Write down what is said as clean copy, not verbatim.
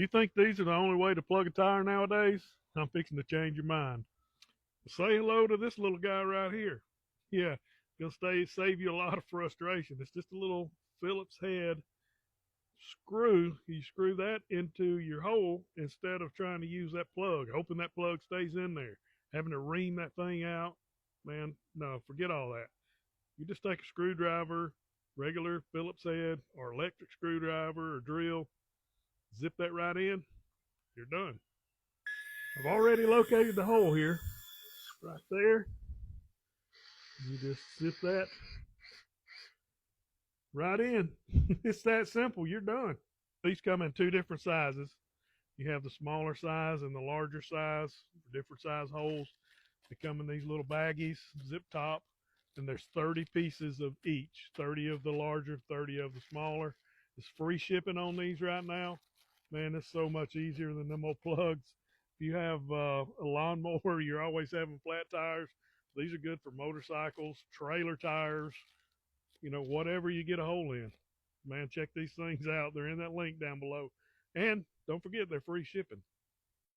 you think these are the only way to plug a tire nowadays, I'm fixing to change your mind. Say hello to this little guy right here. Yeah, gonna save you a lot of frustration. It's just a little Phillips head screw. You screw that into your hole instead of trying to use that plug, hoping that plug stays in there. Having to ream that thing out, man, no, forget all that. You just take a screwdriver, regular Phillips head, or electric screwdriver or drill, zip that right in, you're done. I've already located the hole here, right there. You just zip that right in. It's that simple. You're done. These come in two different sizes. You have the smaller size and the larger size, different size holes. They come in these little baggies, zip top, and there's 30 pieces of each, 30 of the larger, 30 of the smaller. It's free shipping on these right now. Man, it's so much easier than them old plugs. If you have a lawnmower, you're always having flat tires. These are good for motorcycles, trailer tires, whatever you get a hole in. Man, check these things out. They're in that link down below. And don't forget, they're free shipping.